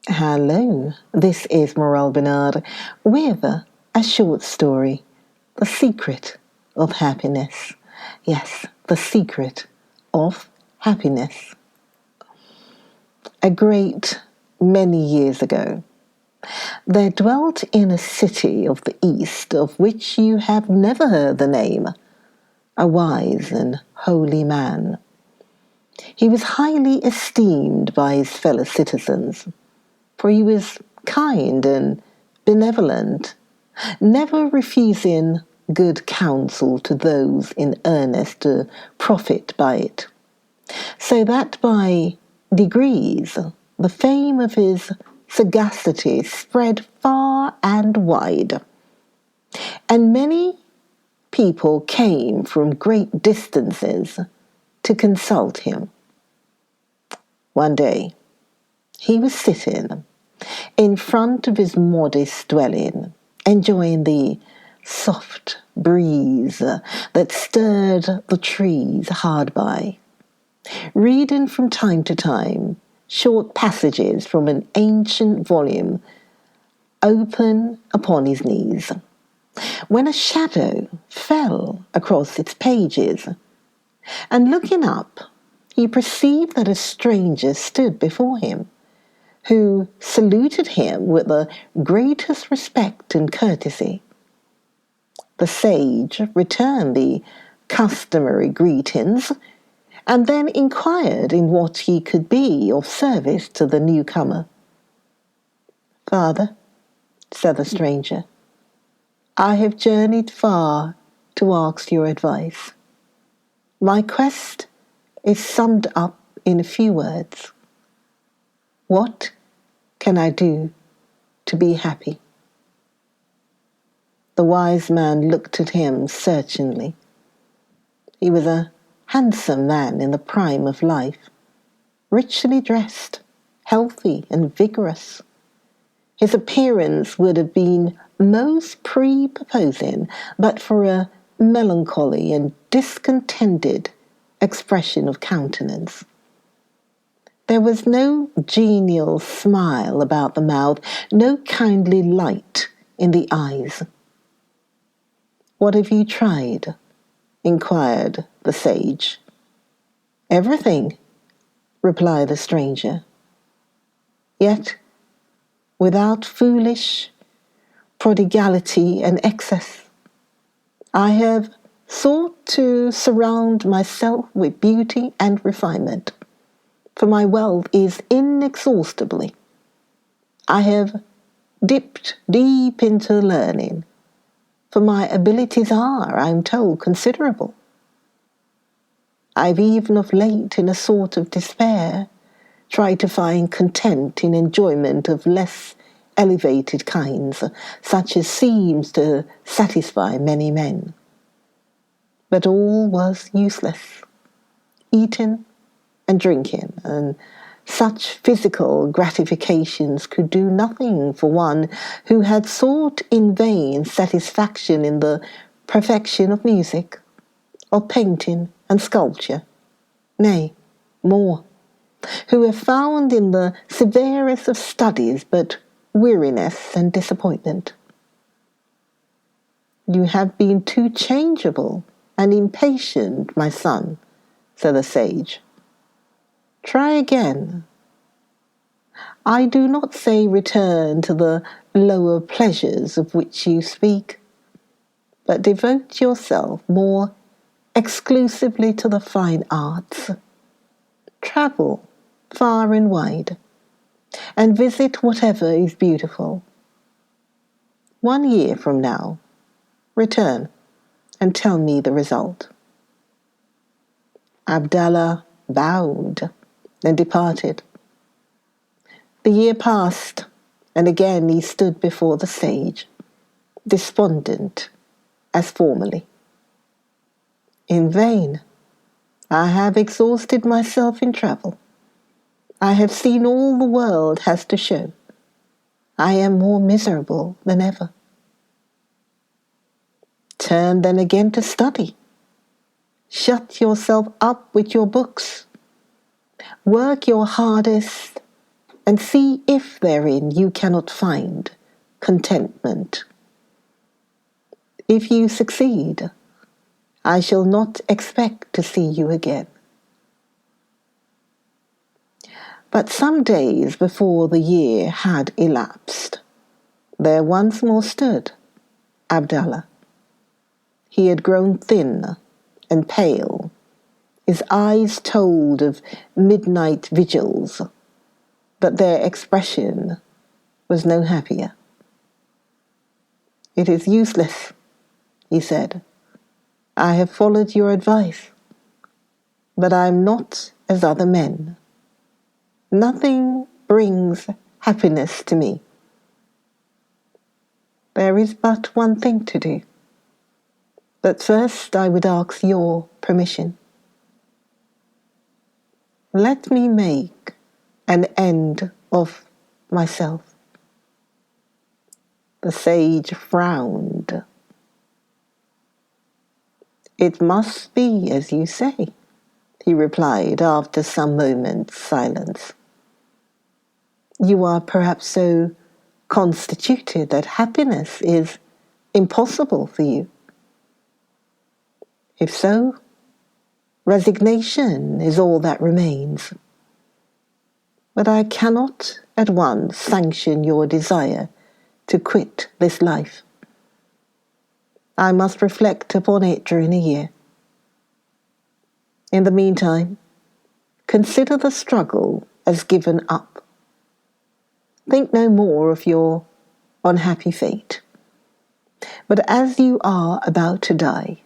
Hello, this is Morel Bernard with a short story, The Secret of Happiness. Yes, The Secret of Happiness. A great many years ago, there dwelt in a city of the East of which you have never heard the name, a wise and holy man. He was highly esteemed by his fellow citizens, for he was kind and benevolent, never refusing good counsel to those in earnest to profit by it, so that by degrees the fame of his sagacity spread far and wide, and many people came from great distances to consult him. One day he was sitting in front of his modest dwelling, enjoying the soft breeze that stirred the trees hard by, reading from time to time short passages from an ancient volume open upon his knees, when a shadow fell across its pages, and looking up, he perceived that a stranger stood before him, who saluted him with the greatest respect and courtesy. The sage returned the customary greetings, and then inquired in what he could be of service to the newcomer. "Father," said the stranger, "I have journeyed far to ask your advice. My quest is summed up in a few words. What can I do to be happy?" The wise man looked at him searchingly. He was a handsome man in the prime of life, richly dressed, healthy and vigorous. His appearance would have been most prepossessing but for a melancholy and discontented expression of countenance. There was no genial smile about the mouth, no kindly light in the eyes. "What have you tried?" inquired the sage. "Everything," replied the stranger, "yet without foolish prodigality and excess. I have sought to surround myself with beauty and refinement, for my wealth is inexhaustibly. I have dipped deep into learning, for my abilities are, I am told, considerable. I've even of late, in a sort of despair, tried to find content in enjoyment of less elevated kinds, such as seems to satisfy many men. But all was useless. Eating and drinking and such physical gratifications could do nothing for one who had sought in vain satisfaction in the perfection of music, of painting and sculpture, nay, more, who have found in the severest of studies but weariness and disappointment. You have been too changeable and impatient, my son," said the sage. "Try again. I do not say return to the lower pleasures of which you speak, but devote yourself more exclusively to the fine arts. Travel far and wide, and visit whatever is beautiful. 1 year from now, return and tell me the result." Abdallah bowed and departed. The year passed, and again he stood before the sage, despondent as formerly. "In vain. I have exhausted myself in travel. I have seen all the world has to show. I am more miserable than ever." "Turn then again to study. Shut yourself up with your books. Work your hardest and see if therein you cannot find contentment. If you succeed, I shall not expect to see you again. But some days before the year had elapsed, there once more stood Abdallah. He had grown thin and pale. His eyes told of midnight vigils, but their expression was no happier. "It is useless," he said. "I have followed your advice, but I am not as other men. Nothing brings happiness to me. There is but one thing to do. But first I would ask your permission. Let me make an end of myself." The sage frowned. "It must be as you say," he replied after some moments' silence. "You are perhaps so constituted that happiness is impossible for you. If so, resignation is all that remains. But I cannot at once sanction your desire to quit this life. I must reflect upon it during a year. In the meantime, consider the struggle as given up. Think no more of your unhappy fate. But as you are about to die,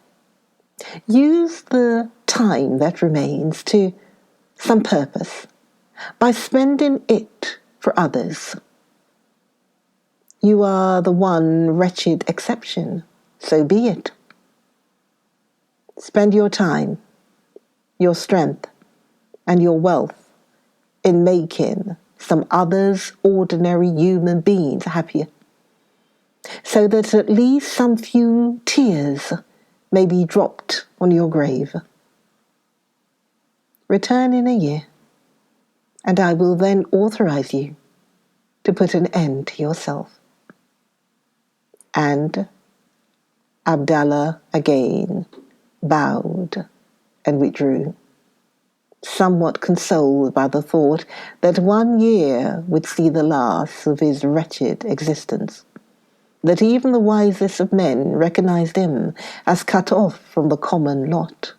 use the time that remains to some purpose by spending it for others. You are the one wretched exception, so be it. Spend your time, your strength, and your wealth in making some others ordinary human beings happier, so that at least some few tears may be dropped on your grave. Return in a year, and I will then authorize you to put an end to yourself." And Abdallah again bowed and withdrew, somewhat consoled by the thought that 1 year would see the last of his wretched existence, that even the wisest of men recognized him as cut off from the common lot.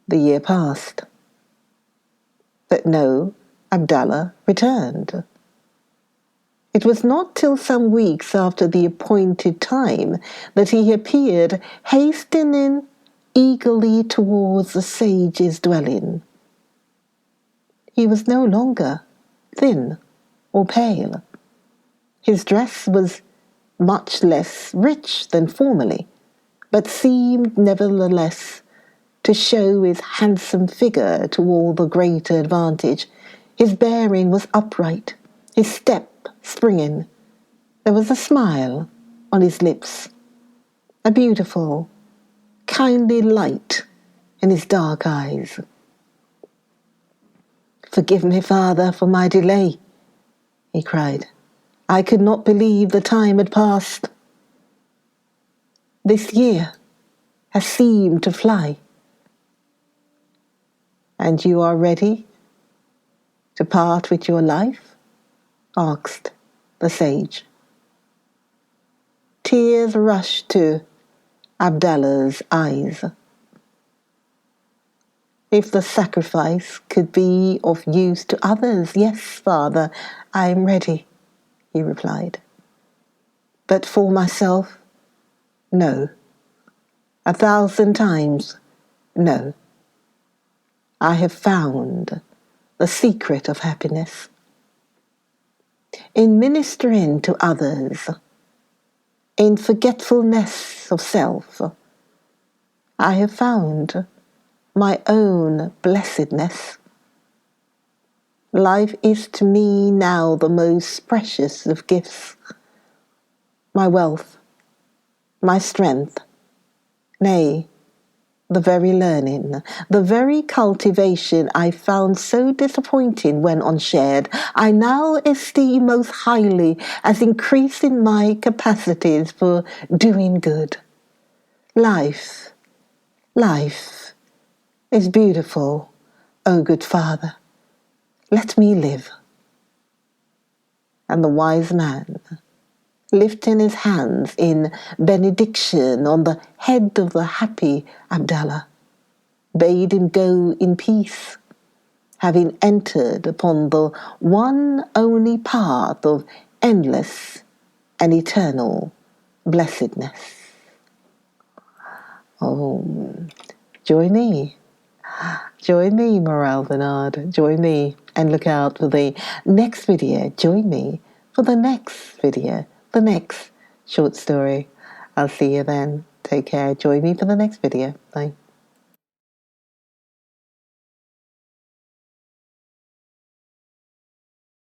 The year passed, but no Abdallah returned. It was not till some weeks after the appointed time that he appeared, hastening eagerly towards the sage's dwelling. He was no longer thin or pale. His dress was much less rich than formerly, but seemed nevertheless to show his handsome figure to all the greater advantage. His bearing was upright, his step springing. There was a smile on his lips, a beautiful, kindly light in his dark eyes. "Forgive me, Father, for my delay," he cried. "I could not believe the time had passed. This year has seemed to fly." "And you are ready to part with your life?" asked the sage. Tears rushed to Abdallah's eyes. "If the sacrifice could be of use to others, yes, Father, I am ready," he replied. "But for myself, no. 1,000 times, no. I have found the secret of happiness. In ministering to others, in forgetfulness of self, I have found my own blessedness. Life is to me now the most precious of gifts. My wealth, my strength, nay, the very learning, the very cultivation I found so disappointing when unshared, I now esteem most highly as increasing my capacities for doing good. Life, life is beautiful, O good Father. Let me live. And the wise man, lifting his hands in benediction on the head of the happy Abdallah, bade him go in peace, having entered upon the one only path of endless and eternal blessedness. Oh, join me, Morale Bernard, join me, and look out for the next video. Join me for the next video, the next short story. I'll see you then. Take care. Join me for the next video. Bye.